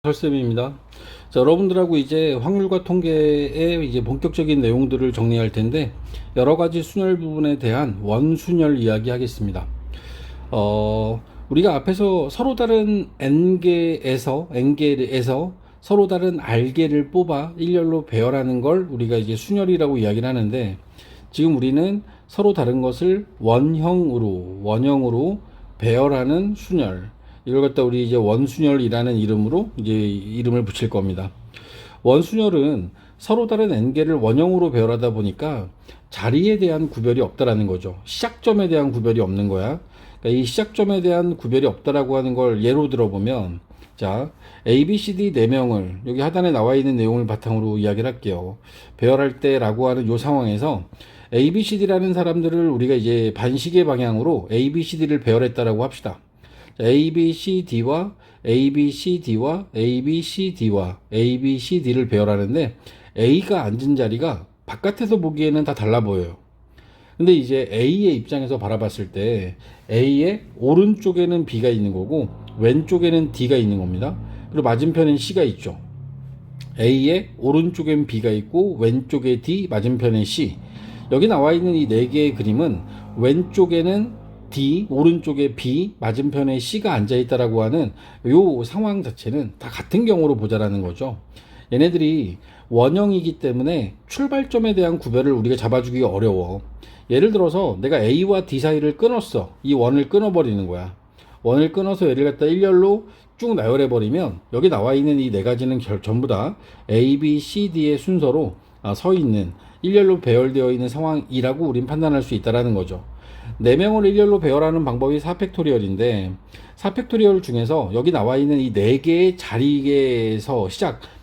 설쌤입니다. 자, 여러분들하고 이제 확률과 통계의 이제 본격적인 내용들을 정리할 텐데, 여러 가지 순열 부분에 대한 원순열 이야기 하겠습니다. 우리가 앞에서 서로 다른 n개에서 서로 다른 r개를 뽑아 일렬로 배열하는 걸 우리가 이제 순열이라고 이야기를 하는데, 지금 우리는 서로 다른 것을 원형으로 배열하는 순열, 이걸 갖다 우리 이제 원순열이라는 이름으로 이제 이름을 붙일 겁니다. 원순열은 서로 다른 n개를 원형으로 배열하다 보니까 자리에 대한 구별이 없다라는 거죠. 시작점에 대한 구별이 없는 거야. 그러니까 이 시작점에 대한 구별이 없다라고 하는 걸 예로 들어보면, 자, A, B, C, D 4명을 여기 하단에 나와 있는 내용을 바탕으로 이야기를 할게요. 배열할 때라고 하는 요 상황에서 A, B, C, D라는 사람들을 우리가 이제 반시계 방향으로 A, B, C, D를 배열했다라고 합시다. A, B, C, D와 A, B, C, D와 A, B, C, D와 A, B, C, D를 배열하는데, A가 앉은 자리가 바깥에서 보기에는 다 달라 보여요. 근데 이제 A의 입장에서 바라봤을 때 A의 오른쪽에는 B가 있는 거고 왼쪽에는 D가 있는 겁니다. 그리고 맞은편엔 C가 있죠. A의 오른쪽엔 B가 있고 왼쪽에 D, 맞은편엔 C. 여기 나와 있는 이 네 개의 그림은 왼쪽에는 D, 오른쪽에 B, 맞은편에 C가 앉아있다라고 하는 요 상황 자체는 다 같은 경우로 보자라는 거죠. 얘네들이 원형이기 때문에 출발점에 대한 구별을 우리가 잡아주기가 어려워. 예를 들어서 내가 A와 D 사이를 끊었어. 이 원을 끊어버리는 거야. 원을 끊어서 얘를 갖다 일렬로 쭉 나열해버리면 여기 나와 있는 이 네 가지는 전부 다 A, B, C, D의 순서로 서 있는, 일렬로 배열되어 있는 상황이라고 우린 판단할 수 있다는 거죠. 4명을 일렬로 배열하는 방법이 4팩토리얼인데, 4팩토리얼 중에서 여기 나와 있는 이 4개의 자리에서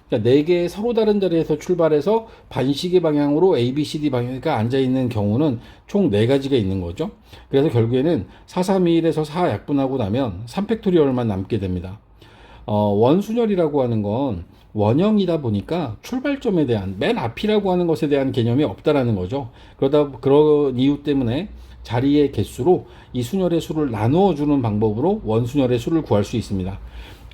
그러니까 4개의 서로 다른 자리에서 출발해서 반시계 방향으로 A, B, C, D 방향가 앉아있는 경우는 총 4가지가 있는 거죠. 그래서 결국에는 4, 3, 2, 1에서 4 약분하고 나면 3팩토리얼만 남게 됩니다. 원순열이라고 하는 건 원형이다 보니까 출발점에 대한, 맨 앞이라고 하는 것에 대한 개념이 없다라는 거죠. 그런 이유 때문에 자리의 개수로 이 순열의 수를 나누어 주는 방법으로 원순열의 수를 구할 수 있습니다.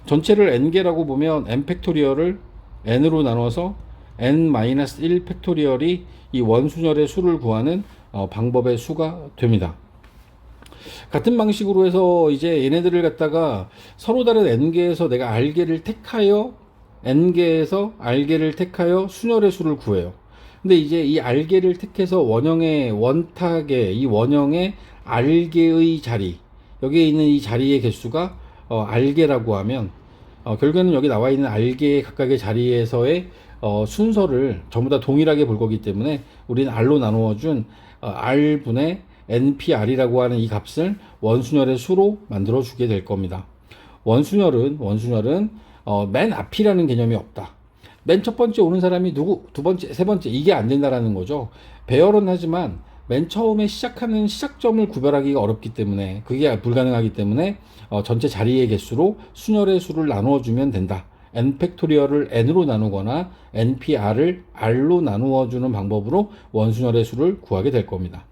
전체를 n개라고 보면 n 팩토리얼을 n으로 나눠서 n-1 팩토리얼이 이 원순열의 수를 구하는 방법의 수가 됩니다. 같은 방식으로 해서 이제 얘네들을 갖다가 서로 다른 n개에서 내가 r개를 택하여, n개에서 r개를 택하여 순열의 수를 구해요. 근데 이제 이 r개를 택해서 원형의 원탁의 이 원형의 r개의 자리, 여기에 있는 이 자리의 개수가 r개라고 하면, 결국에는 여기 나와 있는 r개의 각각의 자리에서의 순서를 전부 다 동일하게 볼 거기 때문에 우리는 r로 나누어 준 r분의 npr이라고 하는 이 값을 원순열의 수로 만들어 주게 될 겁니다. 원순열은 맨 앞이라는 개념이 없다. 맨 첫 번째 오는 사람이 누구, 두 번째, 세 번째, 이게 안 된다라는 거죠. 배열은 하지만 맨 처음에 시작하는 시작점을 구별하기가 어렵기 때문에, 그게 불가능하기 때문에 전체 자리의 개수로 순열의 수를 나누어 주면 된다. n 팩토리얼을 n으로 나누거나 npr을 r로 나누어 주는 방법으로 원순열의 수를 구하게 될 겁니다.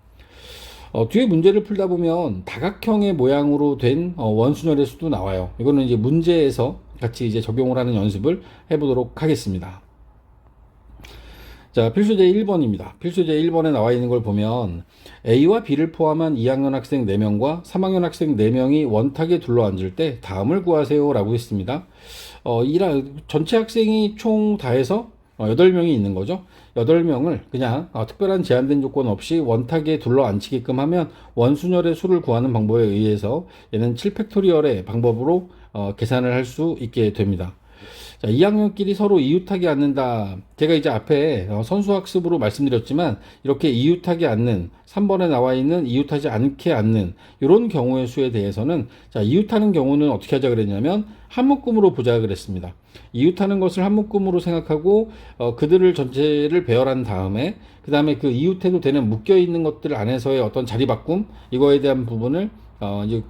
뒤에 문제를 풀다 보면 다각형의 모양으로 된 원순열의 수도 나와요. 이거는 이제 문제에서 같이 이제 적용을 하는 연습을 해보도록 하겠습니다. 자, 필수제 1번입니다. 필수제 1번에 나와 있는 걸 보면 A와 B를 포함한 2학년 학생 4명과 3학년 학생 4명이 원탁에 둘러앉을 때 다음을 구하세요 라고 했습니다. 전체 학생이 총 다 해서 8명이 있는 거죠. 8명을 그냥 특별한 제한된 조건 없이 원탁에 둘러앉히게끔 하면 원순열의 수를 구하는 방법에 의해서 얘는 7팩토리얼의 방법으로 계산을 할 수 있게 됩니다. 자, 2학년끼리 서로 이웃하게 앉는다. 제가 이제 앞에 선수학습으로 말씀드렸지만 이렇게 이웃하게 앉는, 3번에 나와 있는 이웃하지 않게 앉는 이런 경우의 수에 대해서는, 자, 이웃하는 경우는 어떻게 하자 그랬냐면 한 묶음으로 보자 그랬습니다. 이웃하는 것을 한 묶음으로 생각하고 그들을 전체를 배열한 다음에 그 다음에 그 이웃해도 되는 묶여 있는 것들 안에서의 어떤 자리 바꿈, 이거에 대한 부분을 이제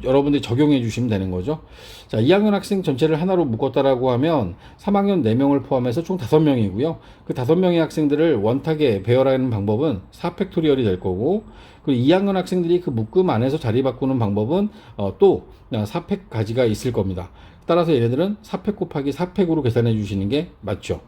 여러분들이 적용해 주시면 되는 거죠. 자, 2학년 학생 전체를 하나로 묶었다라고 하면 3학년 4명을 포함해서 총 5명이고요. 그 5명의 학생들을 원탁에 배열하는 방법은 4팩토리얼이 될 거고, 그리고 2학년 학생들이 그 묶음 안에서 자리 바꾸는 방법은 또 4팩 가지가 있을 겁니다. 따라서 얘네들은 4팩 곱하기 4팩으로 계산해 주시는 게 맞죠.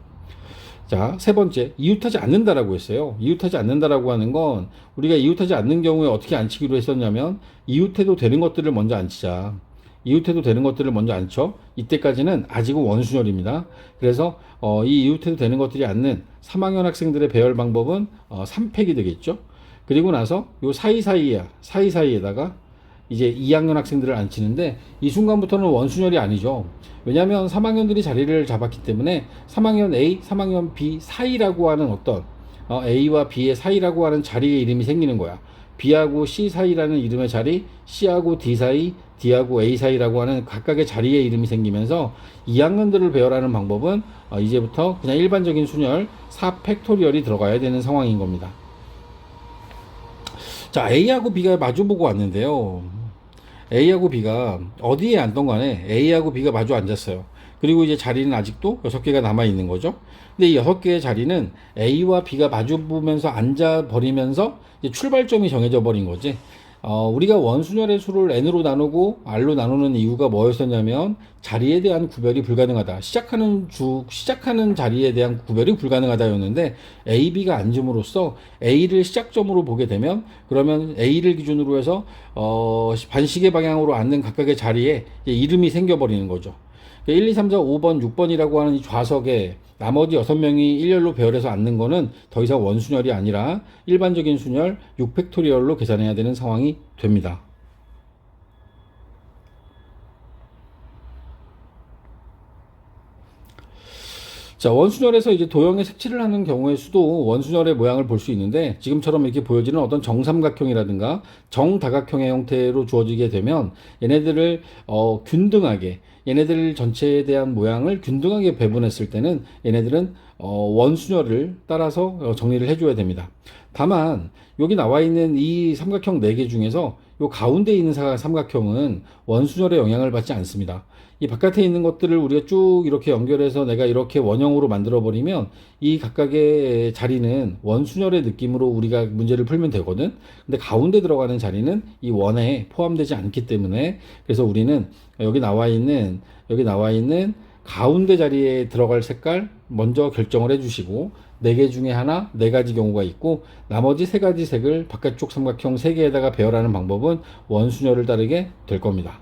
자, 세 번째, 이웃하지 않는다라고 했어요. 이웃하지 않는다라고 하는 건 우리가 이웃하지 않는 경우에 어떻게 안 치기로 했었냐면 이웃해도 되는 것들을 먼저 안 치자. 이웃해도 되는 것들을 먼저 안 쳐. 이때까지는 아직은 원순열입니다. 그래서 이 이웃해도 되는 것들이 않는 3학년 학생들의 배열 방법은 3팩이 되겠죠. 그리고 나서 요 사이사이에다가 이제 2학년 학생들을 안 치는데 이 순간부터는 원순열이 아니죠. 왜냐하면 3학년들이 자리를 잡았기 때문에 3학년 A, 3학년 B 사이라고 하는 어떤 A와 B의 사이라고 하는 자리의 이름이 생기는 거야. B하고 C 사이라는 이름의 자리, C하고 D 사이, D하고 A 사이라고 하는 각각의 자리의 이름이 생기면서 2학년들을 배열하는 방법은 이제부터 그냥 일반적인 순열 4팩토리얼이 들어가야 되는 상황인 겁니다. 자, A하고 B가 마주보고 왔는데요. A하고 B가 어디에 앉던 간에 A하고 B가 마주 앉았어요. 그리고 이제 자리는 아직도 6개가 남아 있는 거죠. 근데 이 6개의 자리는 A와 B가 마주 보면서 앉아 버리면서 이제 출발점이 정해져 버린 거지. 우리가 원순열의 수를 n으로 나누고 r로 나누는 이유가 뭐였었냐면 자리에 대한 구별이 불가능하다. 시작하는 자리에 대한 구별이 불가능하다였는데 A, B가 앉음으로써 A를 시작점으로 보게 되면 그러면 A를 기준으로 해서 반시계 방향으로 앉는 각각의 자리에 이름이 생겨버리는 거죠. 1, 2, 3, 4, 5번, 6번이라고 하는 이 좌석에 나머지 6명이 일렬로 배열해서 앉는 거는 더 이상 원순열이 아니라 일반적인 순열 6팩토리얼로 계산해야 되는 상황이 됩니다. 자, 원순열에서 이제 도형의 색칠을 하는 경우의 수도 원순열의 모양을 볼 수 있는데 지금처럼 이렇게 보여지는 어떤 정삼각형이라든가 정다각형의 형태로 주어지게 되면 얘네들을 균등하게 얘네들 전체에 대한 모양을 균등하게 배분했을 때는 얘네들은 원순열을 따라서 정리를 해줘야 됩니다. 다만 여기 나와 있는 이 삼각형 4개 중에서 요 가운데 있는 삼각형은 원순열의 영향을 받지 않습니다. 이 바깥에 있는 것들을 우리가 쭉 이렇게 연결해서 내가 이렇게 원형으로 만들어 버리면 이 각각의 자리는 원순열의 느낌으로 우리가 문제를 풀면 되거든. 근데 가운데 들어가는 자리는 이 원에 포함되지 않기 때문에 그래서 우리는 여기 나와 있는 가운데 자리에 들어갈 색깔 먼저 결정을 해 주시고 4개 중에 하나 4가지 경우가 있고 나머지 3가지 색을 바깥쪽 삼각형 3개에다가 배열하는 방법은 원순열을 따르게 될 겁니다.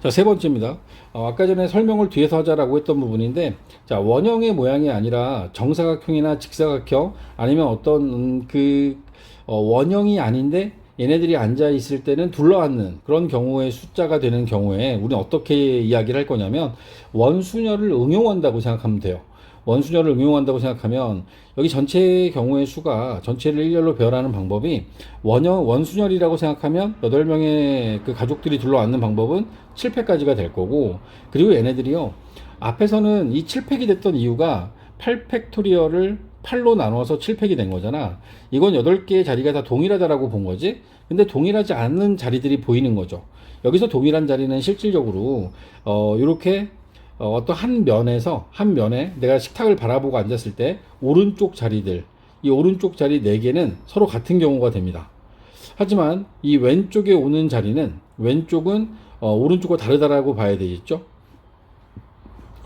자, 세 번째입니다. 아까 전에 설명을 뒤에서 하자라고 했던 부분인데, 자, 원형의 모양이 아니라 정사각형이나 직사각형, 아니면 어떤, 원형이 아닌데, 얘네들이 앉아 있을 때는 둘러앉는 그런 경우의 숫자가 되는 경우에, 우리는 어떻게 이야기를 할 거냐면, 원순열을 응용한다고 생각하면 돼요. 원순열을 응용한다고 생각하면 여기 전체의 경우의 수가 전체를 일렬로 배열하는 방법이 원순열이라고 생각하면 8명의 그 가족들이 둘러앉는 방법은 7팩까지가 될 거고 그리고 얘네들이요 앞에서는 이 7팩이 됐던 이유가 8팩토리얼을 8로 나눠서 7팩이 된 거잖아. 이건 8개의 자리가 다 동일하다라고 본 거지. 근데 동일하지 않는 자리들이 보이는 거죠. 여기서 동일한 자리는 실질적으로 이렇게 어떤 한 면에 내가 식탁을 바라보고 앉았을 때 오른쪽 자리들 이 오른쪽 자리 4개는 서로 같은 경우가 됩니다. 하지만 이 왼쪽에 오는 자리는 왼쪽은 오른쪽과 다르다라고 봐야 되겠죠.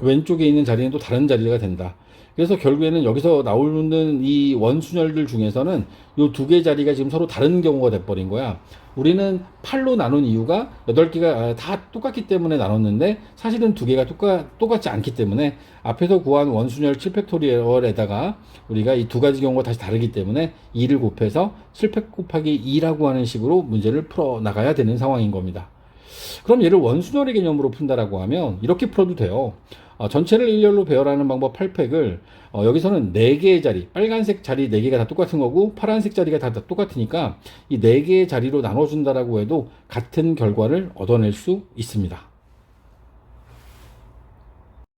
왼쪽에 있는 자리는 또 다른 자리가 된다. 그래서 결국에는 여기서 나오는 이 원순열들 중에서는 이 2개 자리가 지금 서로 다른 경우가 돼버린 거야. 우리는 8로 나눈 이유가 8개가 다 똑같기 때문에 나눴는데 사실은 2개가 똑같지 않기 때문에 앞에서 구한 원순열 7팩토리얼에다가 우리가 이 2가지 경우가 다시 다르기 때문에 2를 곱해서 7팩 곱하기 2라고 하는 식으로 문제를 풀어 나가야 되는 상황인 겁니다. 그럼 얘를 원순열의 개념으로 푼다라고 하면 이렇게 풀어도 돼요. 전체를 일렬로 배열하는 방법 8팩을 여기서는 4개의 자리, 빨간색 자리 4개가 다 똑같은 거고 파란색 자리가 다 똑같으니까 이 4개의 자리로 나눠준다라고 해도 같은 결과를 얻어낼 수 있습니다.